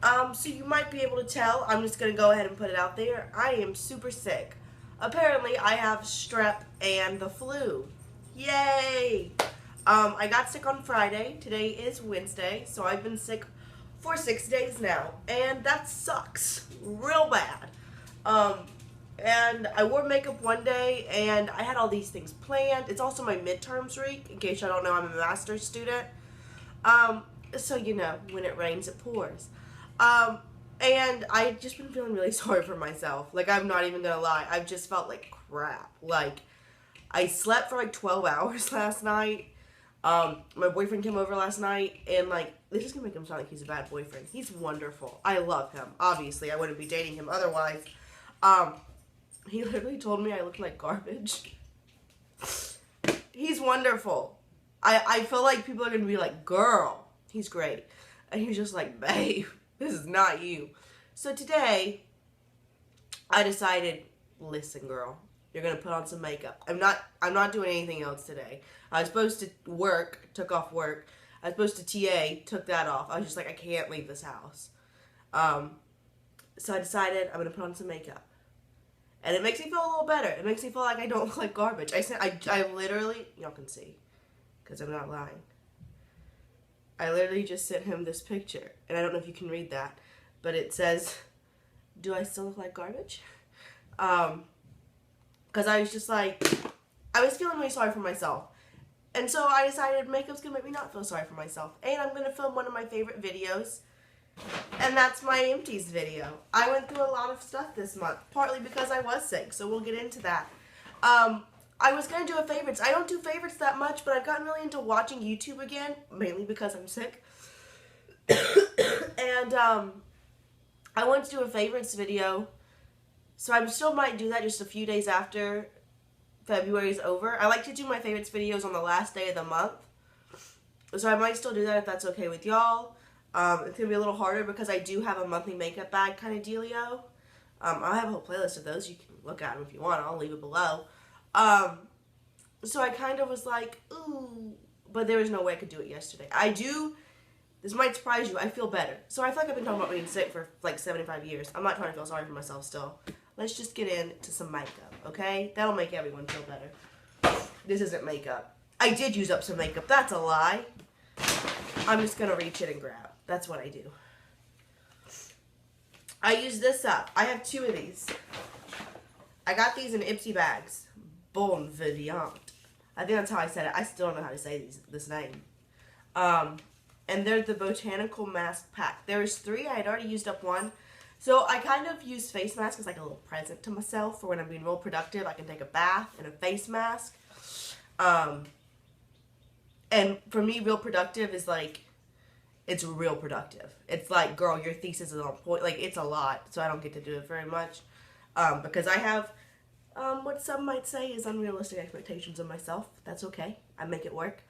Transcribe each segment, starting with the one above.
So you might be able to tell, I'm just going to go ahead and put it out there. I am super sick. Apparently, I have strep and the flu. Yay! I got sick on Friday. Today is Wednesday, so I've been sick for 6 days now. And that sucks real bad. And I wore makeup one day, and I had all these things planned. It's also my midterms week. In case y'all don't know, I'm a master's student. So you know, when it rains, it pours. And I've just been feeling really sorry for myself. Like, I'm not even gonna lie. I've just felt like crap. Like, I slept for like 12 hours last night. My boyfriend came over last night, and like, this is gonna make him sound like he's a bad boyfriend. He's wonderful. I love him. Obviously, I wouldn't be dating him otherwise. He literally told me I looked like garbage. He's wonderful. I feel like people are gonna be like, girl, he's great. And he's just like, babe, this is not you. So today, I decided, listen, girl, you're gonna put on some makeup. I'm not doing anything else today. I was supposed to work, took off work. I was supposed to TA, took that off. I was just like, I can't leave this house. So I decided I'm gonna put on some makeup. And it makes me feel a little better. It makes me feel like I don't look like garbage. I literally, y'all can see, because I'm not lying. I literally just sent him this picture. And I don't know if you can read that. But it says, do I still look like garbage? Because I was just like, I was feeling really sorry for myself. And so I decided makeup's going to make me not feel sorry for myself. And I'm going to film one of my favorite videos. And that's my Empties video. I went through a lot of stuff this month, partly because I was sick, so we'll get into that. I was going to do a favorites. I don't do favorites that much, but I've gotten really into watching YouTube again, mainly because I'm sick. And I want to do a favorites video, so I still might do that just a few days after February's over. I like to do my favorites videos on the last day of the month, so I might still do that if that's okay with y'all. It's going to be a little harder because I do have a monthly makeup bag kind of dealio. I'll have a whole playlist of those. You can look at them if you want. I'll leave it below. So I kind of was like, ooh, but there was no way I could do it yesterday. This might surprise you, I feel better. So I feel like I've been talking about being sick for like 75 years. I'm not trying to feel sorry for myself still. Let's just get into some makeup, okay? That'll make everyone feel better. This isn't makeup. I did use up some makeup. That's a lie. I'm just going to reach in and grab. That's what I do. I use this up. I have 2 of these. I got these in Ipsy bags. Bonvivant. I think that's how I said it. I still don't know how to say this name. And they're the Botanical Mask Pack. There was 3. I had already used up 1. So I kind of use face masks as like a little present to myself for when I'm being real productive. I can take a bath in a face mask. And for me, real productive is like, it's real productive. It's like, girl, your thesis is on point. Like, it's a lot, so I don't get to do it very much. Because I have, what some might say is unrealistic expectations of myself. That's okay. I make it work.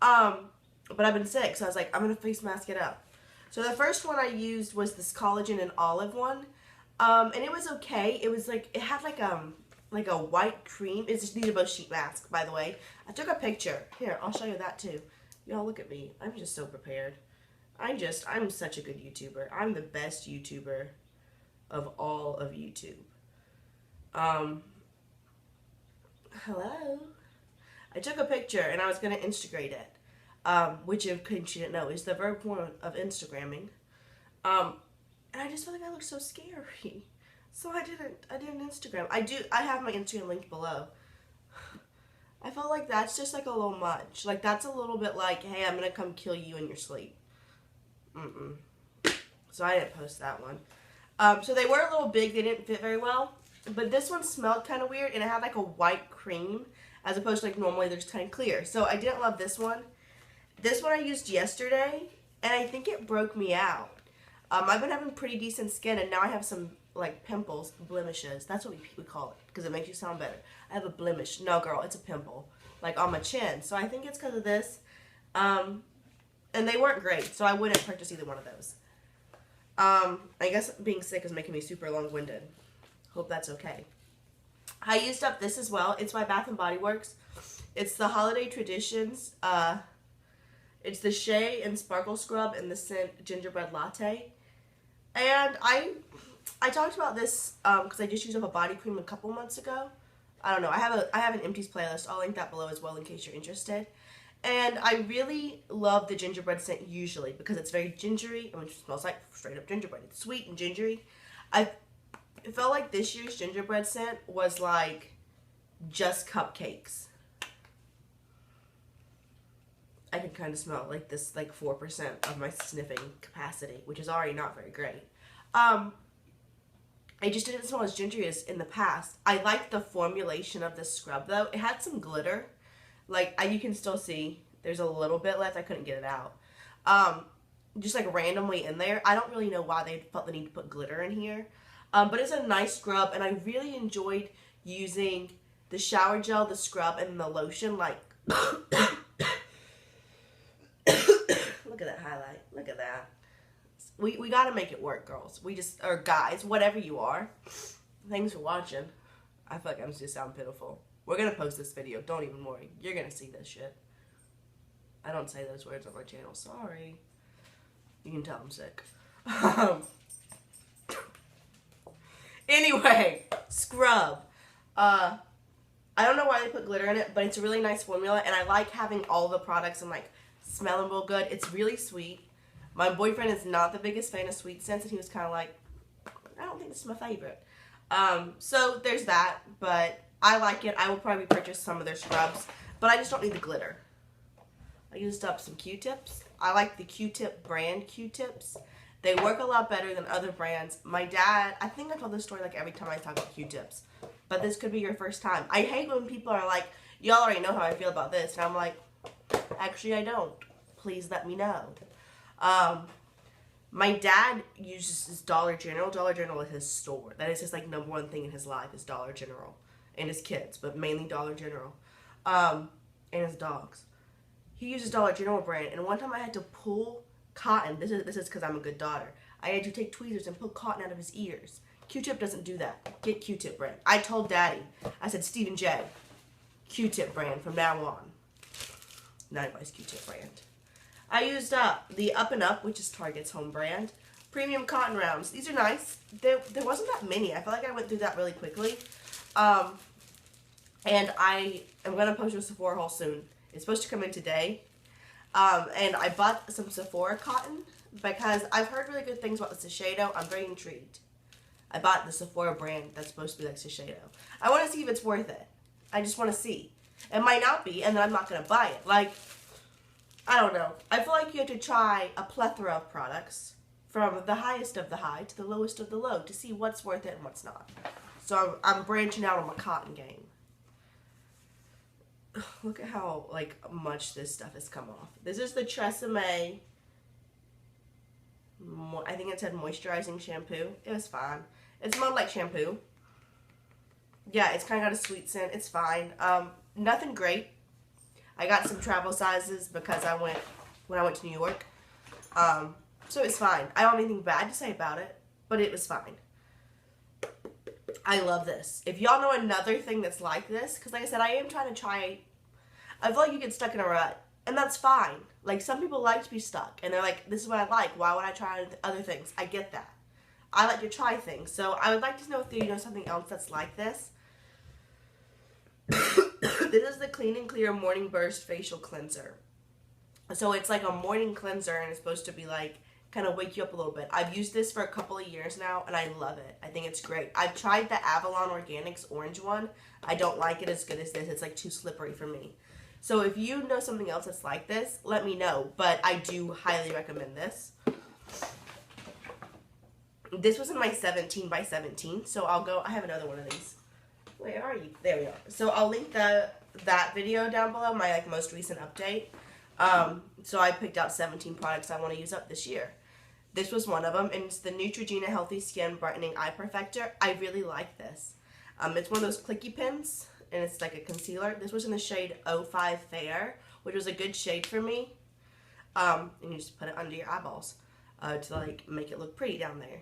But I've been sick, so I was like, I'm going to face mask it up. So the first one I used was this Collagen and Olive one. And it was okay. It was like, it had like a white cream. It's just needed both sheet mask, by the way. I took a picture. Here, I'll show you that too. Y'all look at me. I'm just so prepared. I'm such a good YouTuber. I'm the best YouTuber of all of YouTube. Hello. I took a picture and I was going to Instagrate it. Which, in case you didn't know, is the verb form of Instagramming. And I just felt like I looked so scary. So I didn't Instagram. I have my Instagram linked below. I felt like that's just like a little much. Like, that's a little bit like, hey, I'm going to come kill you in your sleep. So I didn't post that one. So they were a little big. They didn't fit very well. But this one smelled kind of weird, and it had like a white cream, as opposed to like normally they're just kind of clear. So I didn't love this one. This one I used yesterday, and I think it broke me out. I've been having pretty decent skin, and now I have some like pimples, blemishes. That's what we call it, because it makes you sound better. I have a blemish. No, girl, it's a pimple, like on my chin. So I think it's because of this. And they weren't great, so I wouldn't purchase either one of those. I guess being sick is making me super long-winded. Hope that's okay. I used up this as well. It's by Bath & Body Works. It's the Holiday Traditions. It's the Shea and Sparkle Scrub and the scent Gingerbread Latte. And I talked about this because I just used up a body cream a couple months ago. I don't know. I have an Empties playlist. I'll link that below as well in case you're interested. And I really love the gingerbread scent usually because it's very gingery. I mean, it smells like straight up gingerbread. It's sweet and gingery. It felt like this year's gingerbread scent was like just cupcakes. I can kind of smell like this, like 4% of my sniffing capacity, which is already not very great. It just didn't smell as gingery as in the past. I like the formulation of this scrub though. It had some glitter. Like, you can still see there's a little bit left. I couldn't get it out. Just like randomly in there. I don't really know why they felt the need to put glitter in here. But it's a nice scrub, and I really enjoyed using the shower gel, the scrub, and the lotion. Like, look at that highlight. Look at that. We gotta make it work, girls. Or guys, whatever you are. Thanks for watching. I feel like I'm just sound pitiful. We're gonna post this video. Don't even worry. You're gonna see this shit. I don't say those words on my channel. Sorry. You can tell I'm sick. Anyway, scrub. I don't know why they put glitter in it, but it's a really nice formula, and I like having all the products and like smelling real good. It's really sweet. My boyfriend is not the biggest fan of sweet scents, and he was kind of like, I don't think this is my favorite. So there's that, but I like it. I will probably purchase some of their scrubs, but I just don't need the glitter. I used up some Q-tips. I like the Q-tip brand Q-tips. They work a lot better than other brands. My dad, I think I told this story like every time I talk about Q-tips, but this could be your first time. I hate when people are like, y'all already know how I feel about this, and I'm like, actually I don't. Please let me know. My dad uses his Dollar General. Dollar General is his store. That is his like #1 thing in his life is Dollar General. And his kids, but mainly Dollar General. And his dogs. He uses Dollar General brand, and one time I had to pull cotton. This is because I'm a good daughter. I had to take tweezers and pull cotton out of his ears. Q-tip doesn't do that. Get Q-tip brand. I told Daddy. I said, Stephen J. Q-tip brand from now on. Now he buys Q-tip brand. I used the Up and Up, which is Target's home brand. Premium cotton rounds. These are nice. There wasn't that many. I feel like I went through that really quickly. And I am going to post a Sephora haul soon. It's supposed to come in today. And I bought some Sephora cotton because I've heard really good things about the Shiseido. I'm very intrigued. I bought the Sephora brand that's supposed to be like Shiseido. I want to see if it's worth it. I just want to see. It might not be, and then I'm not going to buy it. Like, I don't know. I feel like you have to try a plethora of products from the highest of the high to the lowest of the low to see what's worth it and what's not. So I'm branching out on my cotton game. Look at how like much this stuff has come off. This is the Treseme. I think it said moisturizing shampoo. It was fine. It smelled like shampoo. Yeah, it's kind of got a sweet scent. It's fine. Nothing great. I got some travel sizes because when I went to New York. So it's fine. I don't have anything bad to say about it, but it was fine. I love this. If y'all know another thing that's like this, because like I said, I am trying to try, I feel like you get stuck in a rut, and that's fine. Like, some people like to be stuck, and they're like, this is what I like. Why would I try other things? I get that. I like to try things. So I would like to know if you know something else that's like this. This is the Clean and Clear Morning Burst Facial Cleanser. So it's like a morning cleanser, and it's supposed to be like, kind of wake you up a little bit. I've used this for a couple of years now, and I love it. I think it's great. I've tried the Avalon Organics orange one. I don't like it as good as this. It's like too slippery for me. So if you know something else that's like this, let me know. But I do highly recommend this. This was in my 17 by 17, so I'll go. I have another one of these. Where are you? There we are. So I'll link that video down below, my like most recent update. So I picked out 17 products I want to use up this year. This was one of them, and it's the Neutrogena Healthy Skin Brightening Eye Perfector. I really like this. It's one of those clicky pins, and it's like a concealer. This was in the shade 05 Fair, which was a good shade for me. And you just put it under your eyeballs to like make it look pretty down there.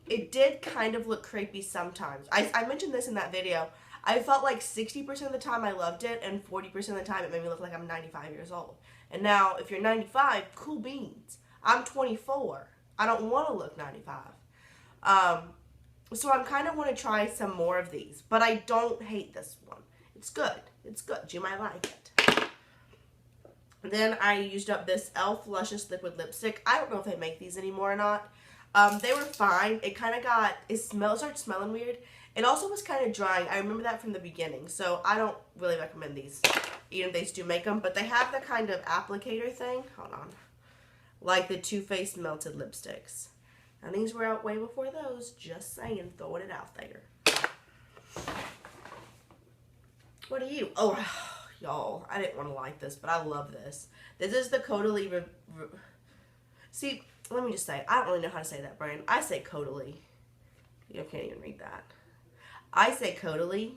It did kind of look crepey sometimes. I mentioned this in that video. I felt like 60% of the time I loved it, and 40% of the time it made me look like I'm 95 years old. And now, if you're 95, cool beans. I'm 24. I don't want to look 95. So I'm kind of want to try some more of these, but I don't hate this one. It's good. It's good. You might like it. Then I used up this e.l.f. Luscious Liquid Lipstick. I don't know if they make these anymore or not. They were fine. It kind of started smelling weird. It also was kind of drying. I remember that from the beginning. So I don't really recommend these, even if they do make them. But they have the kind of applicator thing. Hold on. Like the Too Faced Melted Lipsticks. And these were out way before those. Just saying. Throwing it out there. What are you? Oh, y'all. I didn't want to like this, but I love this. This is the Caudalie. See, let me just say. I don't really know how to say that brand. I say Caudalie. You can't even read that. I say Caudalie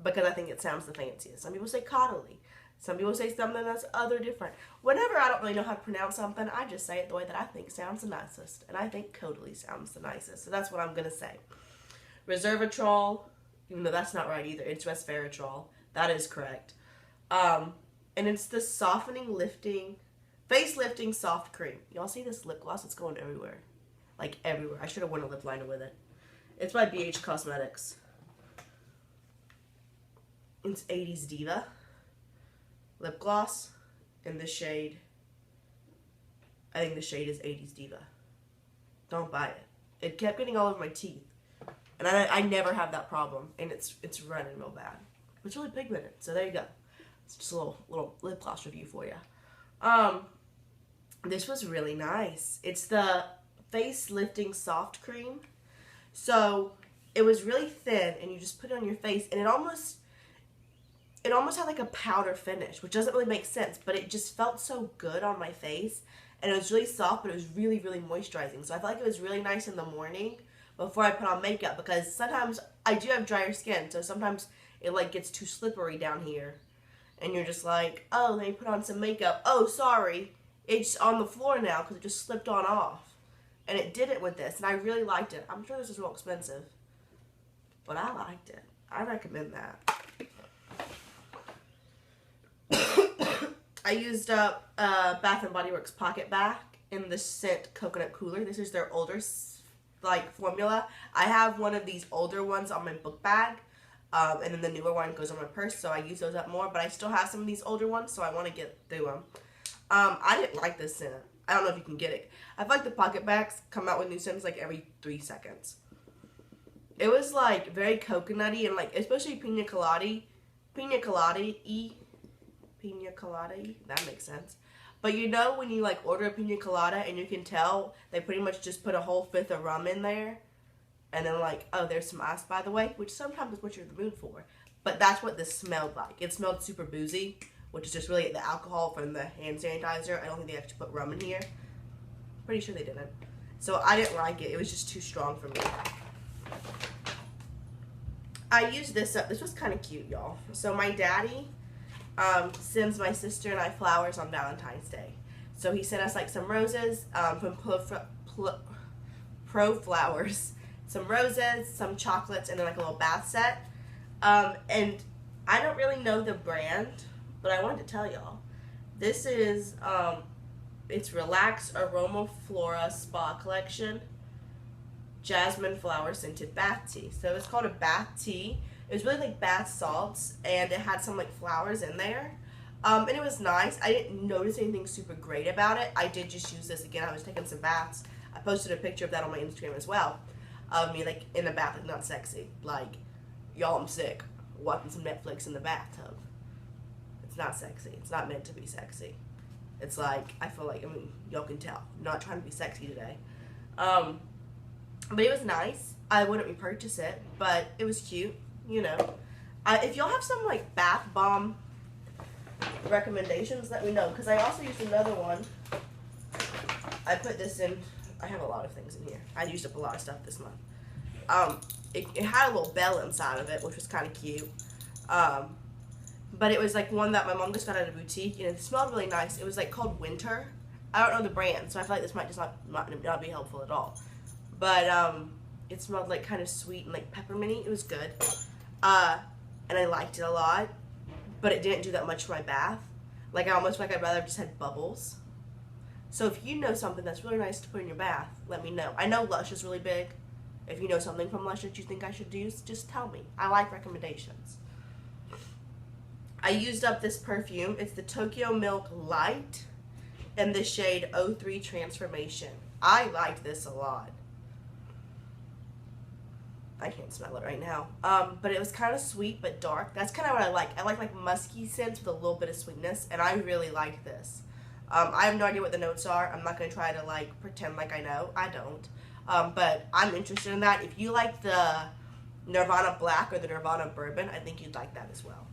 because I think it sounds the fanciest. Some people say Caudalie. Some people say something that's different. Whenever I don't really know how to pronounce something, I just say it the way that I think sounds the nicest. And I think Caudalie sounds the nicest. So that's what I'm going to say. Resveratrol, even though that's not right either. It's Resveratrol. That is correct. And it's the softening, lifting, face lifting soft cream. Y'all see this lip gloss? It's going everywhere. Like everywhere. I should have worn a lip liner with it. It's by BH Cosmetics. It's 80s Diva lip gloss in the shade. I think the shade is 80s Diva. Don't buy it. It kept getting all over my teeth, and I never have that problem. And it's running real bad. It's really pigmented. So there you go. It's just a little lip gloss review for you. This was really nice. It's the face lifting soft cream. So it was really thin, and you just put it on your face, and it almost had like a powder finish, which doesn't really make sense, but it just felt so good on my face, and it was really soft, but it was really, really moisturizing. So I felt like it was really nice in the morning before I put on makeup, because sometimes I do have drier skin, so sometimes it like gets too slippery down here, and you're just like, oh, let me put on some makeup. Oh, sorry, it's on the floor now because it just slipped on off, and it did it with this, and I really liked it. I'm sure this is real expensive, but I liked it. I recommend that. I used up Bath & Body Works Pocket Bath in the scent Coconut Cooler. This is their older formula. I have one of these older ones on my book bag, and then the newer one goes on my purse, so I use those up more, but I still have some of these older ones, so I want to get through them. I didn't like this scent. I don't know if you can get it. I feel like the Pocket Bags come out with new scents like every 3 seconds. It was like very coconutty and like, especially pina colada-y. Pina colada, that makes sense. But you know when you like order a pina colada and you can tell they pretty much just put a whole fifth of rum in there, and then like, oh, there's some ice by the way, which sometimes is what you're in the mood for. But that's what this smelled like. It smelled super boozy, which is just really the alcohol from the hand sanitizer. I don't think they actually put rum in here. Pretty sure they didn't. So I didn't like it. It was just too strong for me. I used this up. This was kind of cute, y'all. So my daddy sends my sister and I flowers on Valentine's Day. So he sent us like some roses from Pro Flowers, some roses, some chocolates, and then like a little bath set. And I don't really know the brand, but I wanted to tell y'all. This is, it's Relax Aromaflora Spa Collection Jasmine Flower Scented Bath Tea. So it's called a bath tea. It was really like bath salts, and it had some like flowers in there. And it was nice. I didn't notice anything super great about it. I did just use this again. I was taking some baths. I posted a picture of that on my Instagram as well. Of me like in the bath, like not sexy. Like, y'all, I'm sick. Watching some Netflix in the bathtub. It's not sexy. It's not meant to be sexy. It's like, I feel like, I mean, y'all can tell. I'm not trying to be sexy today. But it was nice. I wouldn't repurchase it, but it was cute. You know, if y'all have some like bath bomb recommendations, let me know, because I also used another one. I put this in. I have a lot of things in here. I used up a lot of stuff this month. It had a little bell inside of it, which was kind of cute. But it was like one that my mom just got at a boutique, and it smelled really nice. It was like called Winter. I don't know the brand, so I feel like this might just not be helpful at all. But it smelled like kind of sweet and like pepperminty. It was good. And I liked it a lot, but it didn't do that much for my bath. Like, I almost feel like I'd rather have just had bubbles So if you know something that's really nice to put in your bath, let me know. I know Lush is really big. If you know something from Lush that you think I should use, just tell me. I like recommendations. I used up this perfume. It's the Tokyo Milk Light in the shade 03 Transformation. I like this a lot. I can't smell it right now. But it was kind of sweet but dark. That's kind of what I like. I like musky scents with a little bit of sweetness, and I really like this. I have no idea what the notes are. I'm not going to try to pretend like I know. I don't. But I'm interested in that. If you like the Nirvana Black or the Nirvana Bourbon, I think you'd like that as well.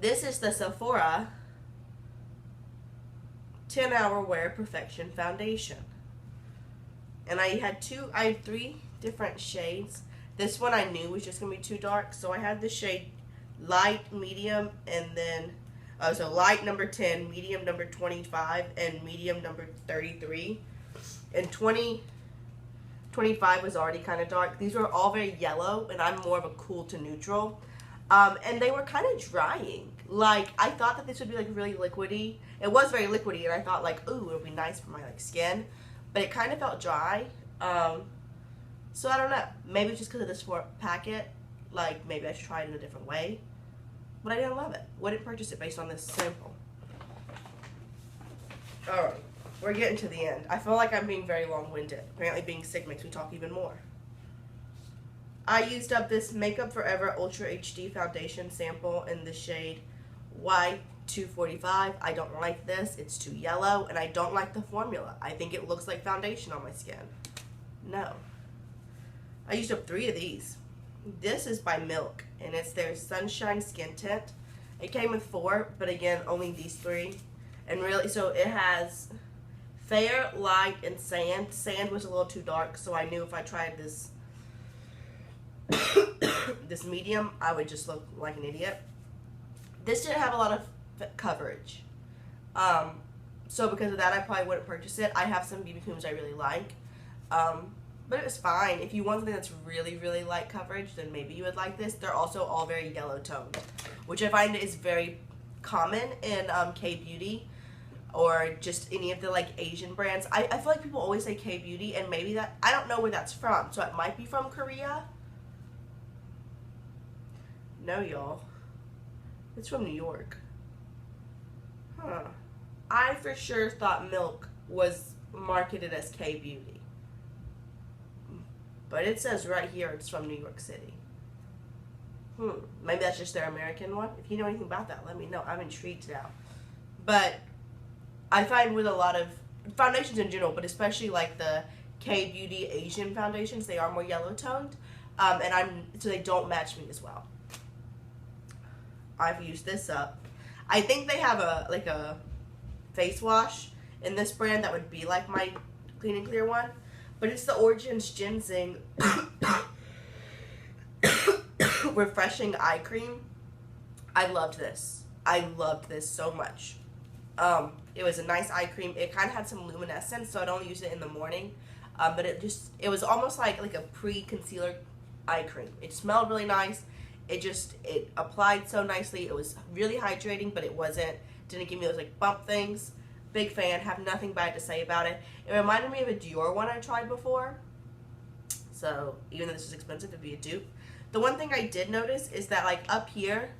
This is the Sephora 10-Hour Wear Perfection Foundation. And I had 3 different shades. This one I knew was just going to be too dark, so I had the shade light, medium, and then, so light number 10, medium number 25, and medium number 33. And 25 was already kind of dark. These were all very yellow, and I'm more of a cool to neutral. And they were kind of drying. I thought that this would be really liquidy. It was very liquidy, and I thought ooh, it would be nice for my skin. But it kind of felt dry. So I don't know. Maybe it's just because of this packet. Maybe I should try it in a different way. But I didn't love it. Wouldn't purchase it based on this sample. Alright. We're getting to the end. I feel like I'm being very long-winded. Apparently being sick makes me talk even more. I used up this Makeup Forever Ultra HD Foundation sample in the shade Y245. I don't like this. It's too yellow, and I don't like the formula. I think it looks like foundation on my skin. No. I used up 3 of these. This is by Milk, and it's their Sunshine Skin Tint. It came with 4, but again, only these 3. And really, so it has Fair, Light, and Sand. Sand was a little too dark, so I knew if I tried this this medium, I would just look like an idiot. This didn't have a lot of coverage. So because of that, I probably wouldn't purchase it. I have some BB creams I really like. But it was fine. If you want something that's really, really light coverage, then maybe you would like this. They're also all very yellow toned, which I find is very common in K-Beauty or just any of the Asian brands. I feel like people always say K-Beauty, and maybe that, I don't know where that's from. So it might be from Korea. No, y'all. It's from New York. Huh. I for sure thought Milk was marketed as K-Beauty. But it says right here it's from New York City. Maybe that's just their American one. If you know anything about that, let me know. I'm intrigued now. But I find with a lot of foundations in general, but especially the K-Beauty Asian foundations, they are more yellow toned. So they don't match me as well. I've used this up. I think they have a face wash in this brand that would be like my Clean and Clear one. But it's the Origins GinZing Refreshing Eye Cream. I loved this. I loved this so much. It was a nice eye cream. It kind of had some luminescence, so I don't use it in the morning. But it was almost like a pre-concealer eye cream. It smelled really nice. It applied so nicely. It was really hydrating, but didn't give me those bump things. Big fan, have nothing bad to say about it. It reminded me of a Dior one I tried before. So, even though this is expensive, it'd be a dupe. The one thing I did notice is that, up here,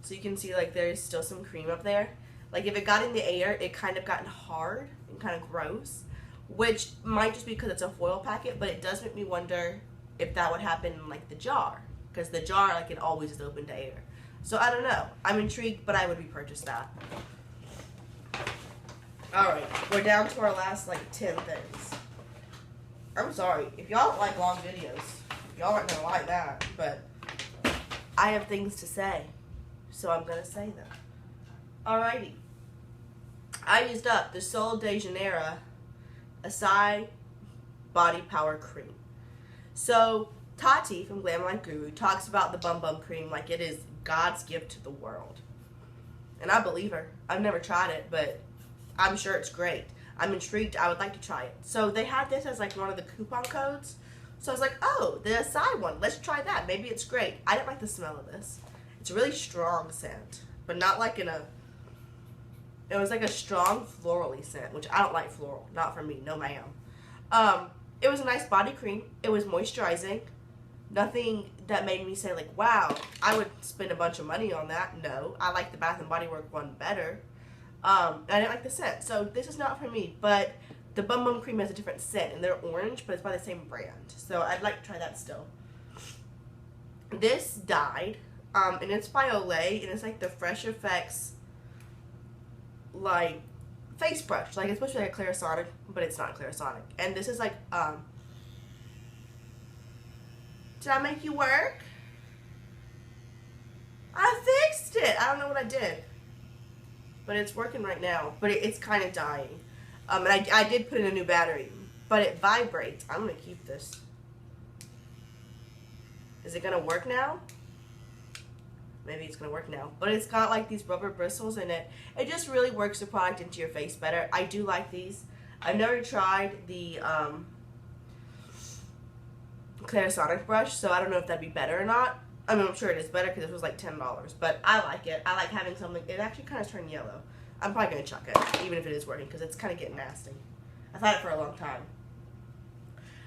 so you can see, there's still some cream up there. If it got in the air, it kind of gotten hard and kind of gross. Which might just be because it's a foil packet, but it does make me wonder if that would happen in, the jar. Because the jar, it always is open to air. So, I don't know. I'm intrigued, but I would repurchase that. Alright, we're down to our last 10 things. I'm sorry, if y'all don't like long videos, y'all aren't gonna like that, but I have things to say, so I'm gonna say them. Alrighty. I used up the Sol de Janeiro Acai Body Power Cream. So, Tati from Glamline Guru talks about the Bum Bum Cream like it is God's gift to the world. And I believe her. I've never tried it, but I'm sure it's great. I'm intrigued. I would like to try it. So they had this as one of the coupon codes. So I was like, oh, the Acai one. Let's try that. Maybe it's great. I didn't like the smell of this. It's a really strong scent, but not in a It was like a strong florally scent, which I don't like floral. Not for me. No, ma'am. It was a nice body cream. It was moisturizing. Nothing that made me say, like, wow, I would spend a bunch of money on that. No. I like the Bath and Body Works one better. I didn't like the scent. So this is not for me. But the Bum Bum Cream has a different scent. And they're orange, but it's by the same brand. So I'd like to try that still. This died. And it's by Olay. And it's like the Fresh Effects, like, face brush. Like, it's supposed to be like a Clarisonic, but it's not Clarisonic. And this is like, did I make you work? I fixed it. I don't know what I did. But it's working right now. But it's kind of dying. And I did put in a new battery. But it vibrates. I'm going to keep this. Is it going to work now? Maybe it's going to work now. But it's got like these rubber bristles in it. It just really works the product into your face better. I do like these. I've never tried the Clarisonic brush, so I don't know if that'd be better or not. I mean, I'm sure it is better because it was like $10. But I like it. I like having something. It actually kind of turned yellow. I'm probably going to chuck it, even if it is working, because it's kind of getting nasty. I've had it for a long time.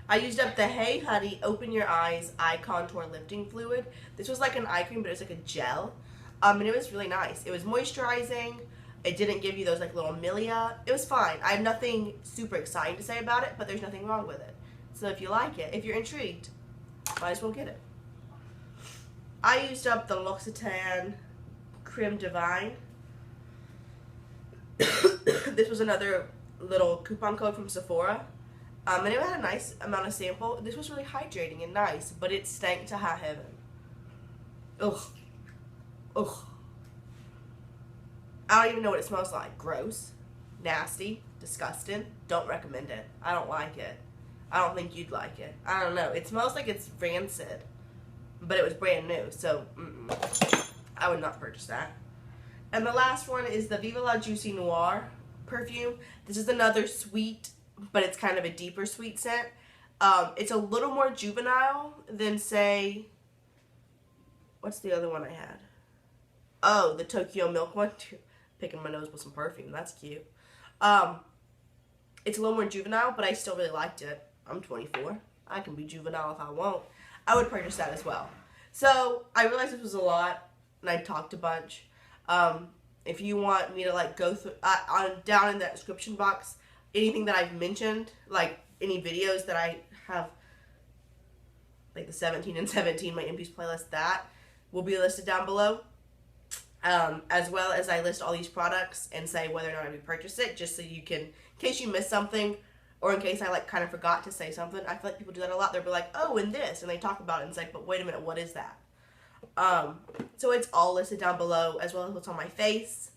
I used up the Hey Honey Open Your Eyes Eye Contour Lifting Fluid. This was like an eye cream, but it was like a gel. And it was really nice. It was moisturizing. It didn't give you those like little milia. It was fine. I have nothing super exciting to say about it, but there's nothing wrong with it. So if you like it, if you're intrigued, might as well get it. I used up the L'Occitane Creme Divine. This was another little coupon code from Sephora. And it had a nice amount of sample. This was really hydrating and nice, but it stank to high heaven. Ugh. Ugh. I don't even know what it smells like. Gross. Nasty. Disgusting. Don't recommend it. I don't like it. I don't think you'd like it. I don't know. It smells like it's rancid. But it was brand new, so I would not purchase that. And the last one is the Viva La Juicy Noir perfume. This is another sweet, but it's kind of a deeper sweet scent. It's a little more juvenile than, say, what's the other one I had? Oh, the Tokyo Milk one. Picking my nose with some perfume. That's cute. It's a little more juvenile, but I still really liked it. I'm 24. I can be juvenile if I want. I would purchase that as well. So I realized this was a lot, and I talked a bunch. If you want me to like go through, down in the description box, anything that I've mentioned, like any videos that I have, like the 17 and 17, my Empties playlist, that will be listed down below. As well as I list all these products and say whether or not I would purchase it, just so you can, in case you missed something, or in case I like kind of forgot to say something. I feel like people do that a lot. They'll be like, oh, and this, and they talk about it, and it's like, but wait a minute, what is that? So it's all listed down below, as well as what's on my face.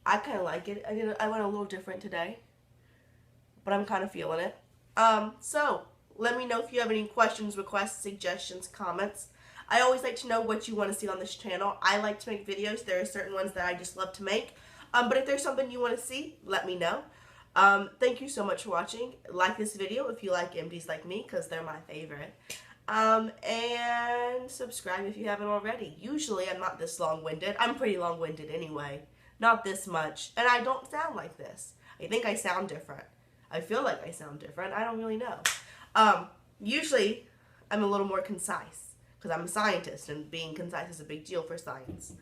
I kind of like it. I went a little different today, but I'm kind of feeling it. So let me know if you have any questions, requests, suggestions, comments. I always like to know what you want to see on this channel. I like to make videos. There are certain ones that I just love to make. But if there's something you want to see, let me know. Thank you so much for watching. Like this video if you like Empties like me, because they're my favorite. And subscribe if you haven't already. Usually I'm not this long-winded. I'm pretty long-winded anyway. Not this much. And I don't sound like this. I think I sound different. I feel like I sound different. I don't really know. Usually I'm a little more concise, because I'm a scientist, and being concise is a big deal for science.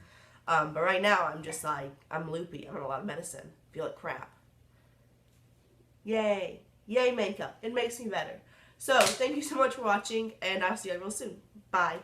But right now, I'm just like, I'm loopy. I'm on a lot of medicine. Feel like crap. Yay. Yay makeup. It makes me better. So, thank you so much for watching, and I'll see you real soon. Bye.